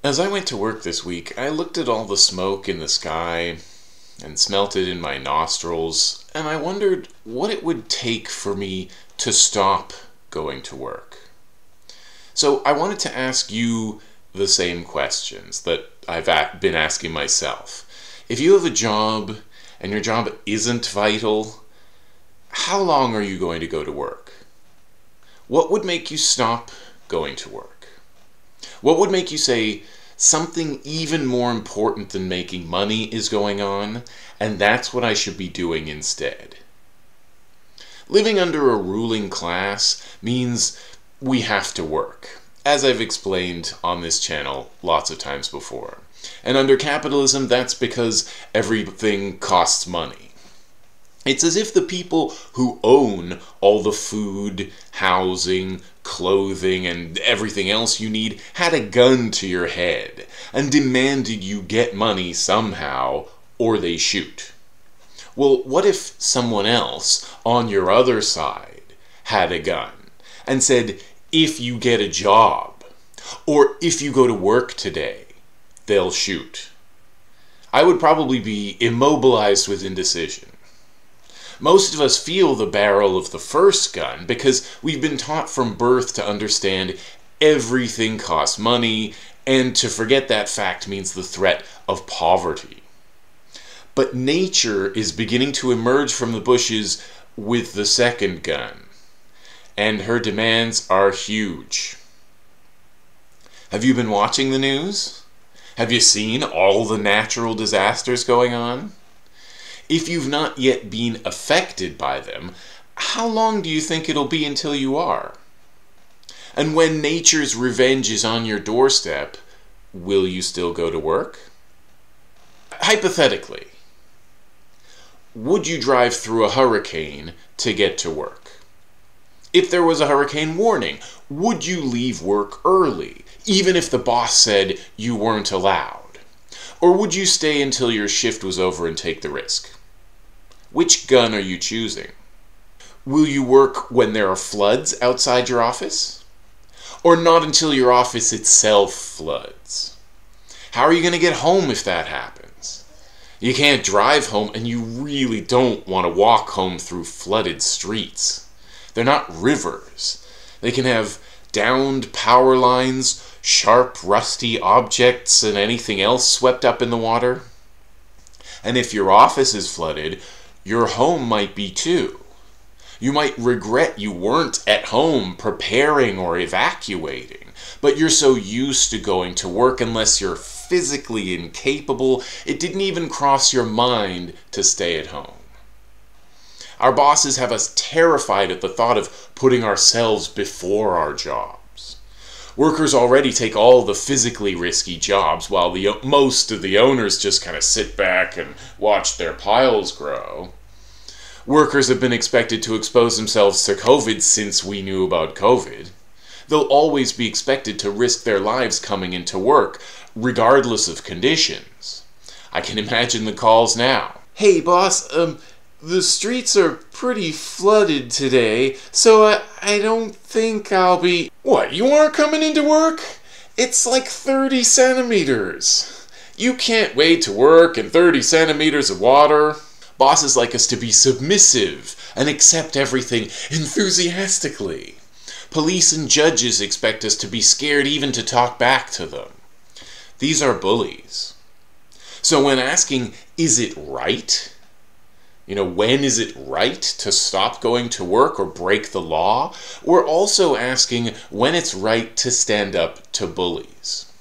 As I went to work this week, I looked at all the smoke in the sky and smelt it in my nostrils, and I wondered what it would take for me to stop going to work. So I wanted to ask you the same questions that I've been asking myself. If you have a job and your job isn't vital, how long are you going to go to work? What would make you stop going to work? What would make you say, something even more important than making money is going on, and that's what I should be doing instead? Living under a ruling class means we have to work, as I've explained on this channel lots of times before. And under capitalism, that's because everything costs money. It's as if the people who own all the food, housing, clothing, and everything else you need had a gun to your head and demanded you get money somehow or they shoot. Well, what if someone else on your other side had a gun and said, if you get a job or if you go to work today, they'll shoot? I would probably be immobilized with indecision. Most of us feel the barrel of the first gun because we've been taught from birth to understand everything costs money, and to forget that fact means the threat of poverty. But nature is beginning to emerge from the bushes with the second gun, and her demands are huge. Have you been watching the news? Have you seen all the natural disasters going on? If you've not yet been affected by them, how long do you think it'll be until you are? And when nature's revenge is on your doorstep, will you still go to work? Hypothetically, would you drive through a hurricane to get to work? If there was a hurricane warning, would you leave work early, even if the boss said you weren't allowed? Or would you stay until your shift was over and take the risk? Which gun are you choosing? Will you work when there are floods outside your office? Or not until your office itself floods? How are you going to get home if that happens? You can't drive home, and you really don't want to walk home through flooded streets. They're not rivers. They can have downed power lines, sharp, rusty objects, and anything else swept up in the water. And if your office is flooded, your home might be too. You might regret you weren't at home preparing or evacuating, but you're so used to going to work, unless you're physically incapable, it didn't even cross your mind to stay at home. Our bosses have us terrified at the thought of putting ourselves before our jobs. Workers already take all the physically risky jobs, while most of the owners just kind of sit back and watch their piles grow. Workers have been expected to expose themselves to COVID since we knew about COVID. They'll always be expected to risk their lives coming into work, regardless of conditions. I can imagine the calls now. Hey boss, the streets are pretty flooded today, so I don't think I'll be... What, you aren't coming into work? It's like 30 centimeters. You can't wait to work in 30 centimeters of water. Bosses like us to be submissive and accept everything enthusiastically. Police and judges expect us to be scared even to talk back to them. These are bullies. So when asking, is it right? When is it right to stop going to work or break the law? We're also asking when it's right to stand up to bullies.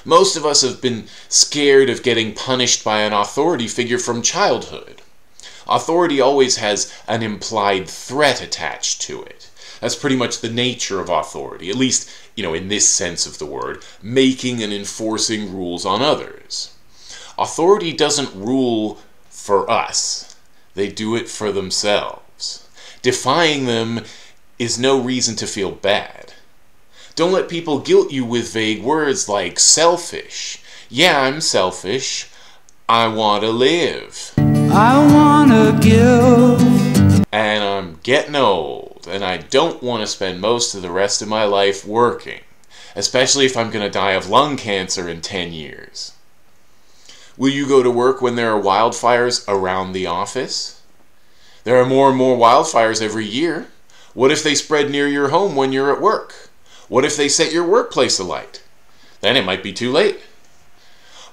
Most of us have been scared of getting punished by an authority figure from childhood. Authority always has an implied threat attached to it. That's pretty much the nature of authority, at least, in this sense of the word, making and enforcing rules on others. Authority doesn't rule for us. They do it for themselves. Defying them is no reason to feel bad. Don't let people guilt you with vague words like selfish. Yeah, I'm selfish. I want to live. I wanna give. And I'm getting old, and I don't want to spend most of the rest of my life working. especially if I'm going to die of lung cancer in 10 years. Will you go to work when there are wildfires around the office? There are more and more wildfires every year. What if they spread near your home when you're at work? What if they set your workplace alight? Then it might be too late.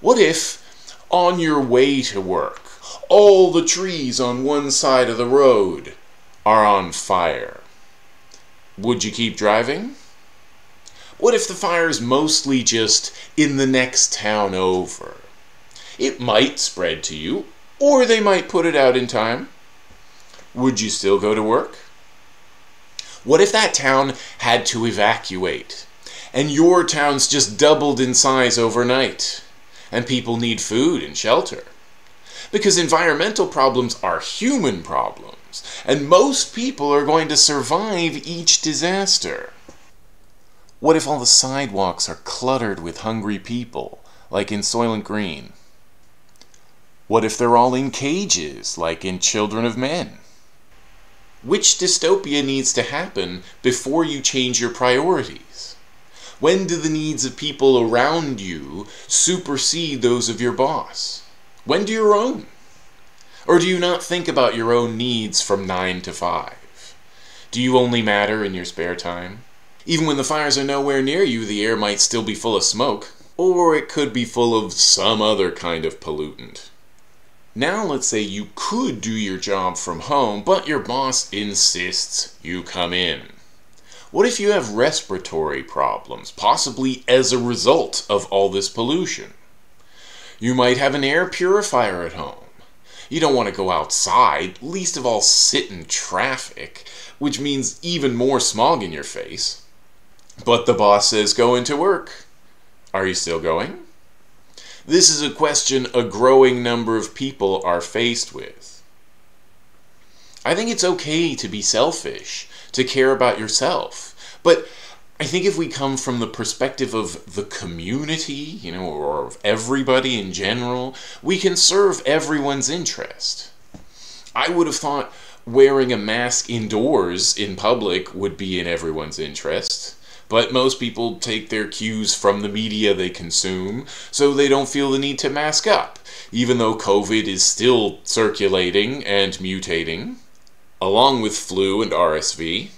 What if, on your way to work, all the trees on one side of the road are on fire? Would you keep driving? What if the fire is mostly just in the next town over? It might spread to you, or they might put it out in time. Would you still go to work? What if that town had to evacuate, and your town's just doubled in size overnight, and people need food and shelter? Because environmental problems are human problems, and most people are going to survive each disaster. What if all the sidewalks are cluttered with hungry people, like in Soylent Green? What if they're all in cages, like in Children of Men? Which dystopia needs to happen before you change your priorities? When do the needs of people around you supersede those of your boss? When do your own? Or do you not think about your own needs from 9 to 5? Do you only matter in your spare time? Even when the fires are nowhere near you, the air might still be full of smoke, or it could be full of some other kind of pollutant. Now let's say you could do your job from home, but your boss insists you come in. What if you have respiratory problems, possibly as a result of all this pollution? You might have an air purifier at home. You don't want to go outside, least of all sit in traffic, which means even more smog in your face. But the boss says go into work. Are you still going? This is a question a growing number of people are faced with. I think it's okay to be selfish, to care about yourself. But I think if we come from the perspective of the community, or of everybody in general, we can serve everyone's interest. I would have thought wearing a mask indoors in public would be in everyone's interest. But most people take their cues from the media they consume, so they don't feel the need to mask up, even though COVID is still circulating and mutating, along with flu and RSV.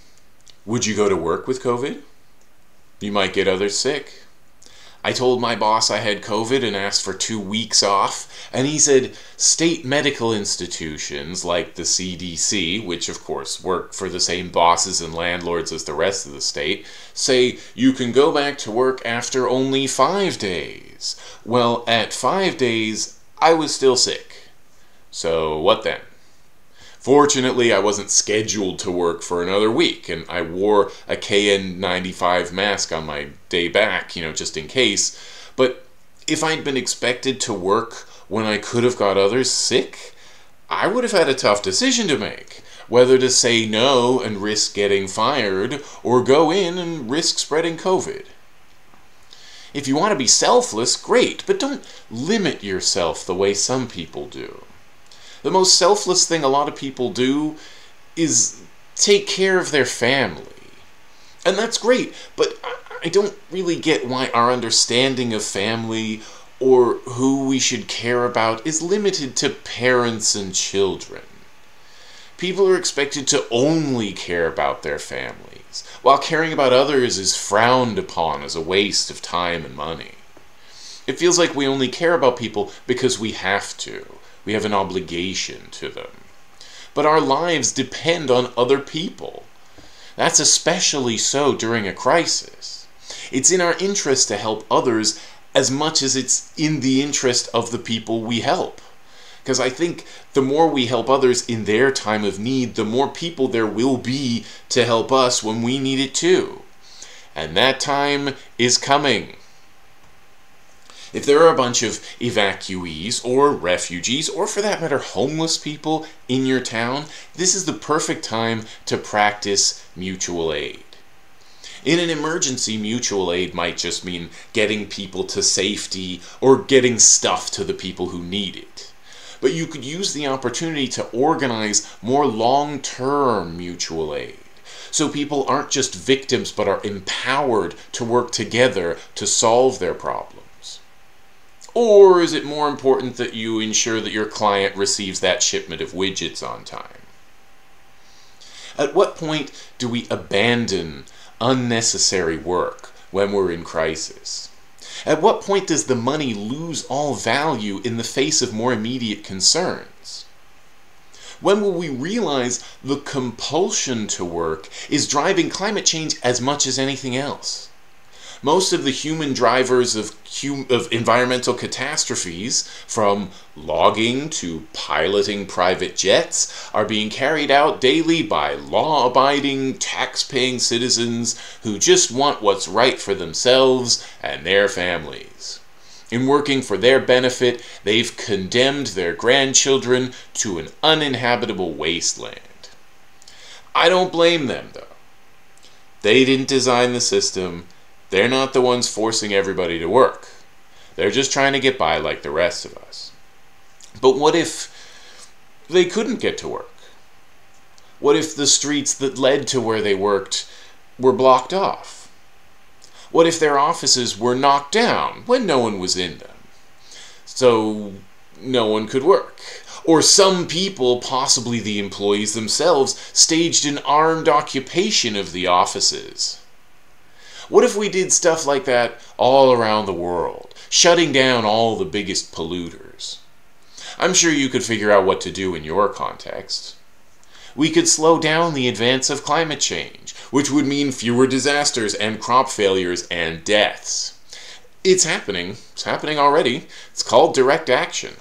Would you go to work with COVID? You might get others sick. I told my boss I had COVID and asked for 2 weeks off, and he said state medical institutions like the CDC, which of course work for the same bosses and landlords as the rest of the state, say you can go back to work after only 5 days. Well, at 5 days, I was still sick. So what then? Fortunately, I wasn't scheduled to work for another week, and I wore a KN95 mask on my day back, just in case. But if I'd been expected to work when I could have got others sick, I would have had a tough decision to make, whether to say no and risk getting fired, or go in and risk spreading COVID. If you want to be selfless, great, but don't limit yourself the way some people do. The most selfless thing a lot of people do is take care of their family. And that's great, but I don't really get why our understanding of family or who we should care about is limited to parents and children. People are expected to only care about their families, while caring about others is frowned upon as a waste of time and money. It feels like we only care about people because we have to. We have an obligation to them. But our lives depend on other people. That's especially so during a crisis. It's in our interest to help others as much as it's in the interest of the people we help. Because I think the more we help others in their time of need, the more people there will be to help us when we need it too. And that time is coming. If there are a bunch of evacuees or refugees, or for that matter homeless people in your town, this is the perfect time to practice mutual aid. In an emergency, mutual aid might just mean getting people to safety or getting stuff to the people who need it. But you could use the opportunity to organize more long-term mutual aid, so people aren't just victims but are empowered to work together to solve their problems? Or is it more important that you ensure that your client receives that shipment of widgets on time? At what point do we abandon unnecessary work when we're in crisis? At what point does the money lose all value in the face of more immediate concerns? When will we realize the compulsion to work is driving climate change as much as anything else? Most of the human drivers of environmental catastrophes, from logging to piloting private jets, are being carried out daily by law-abiding, tax-paying citizens who just want what's right for themselves and their families. In working for their benefit, they've condemned their grandchildren to an uninhabitable wasteland. I don't blame them, though. They didn't design the system. They're not the ones forcing everybody to work. They're just trying to get by like the rest of us. But what if they couldn't get to work? What if the streets that led to where they worked were blocked off? What if their offices were knocked down when no one was in them, so no one could work? Or some people, possibly the employees themselves, staged an armed occupation of the offices? What if we did stuff like that all around the world, shutting down all the biggest polluters? I'm sure you could figure out what to do in your context. We could slow down the advance of climate change, which would mean fewer disasters and crop failures and deaths. It's happening. It's happening already. It's called direct action.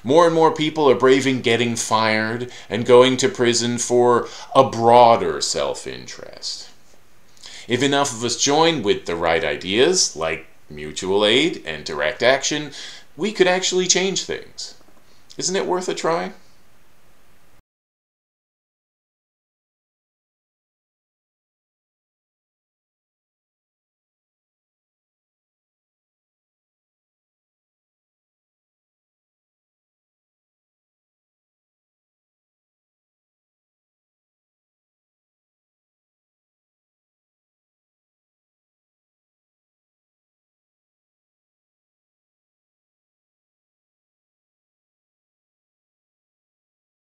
More and more people are braving getting fired and going to prison for a broader self-interest. If enough of us join with the right ideas, like mutual aid and direct action, we could actually change things. Isn't it worth a try?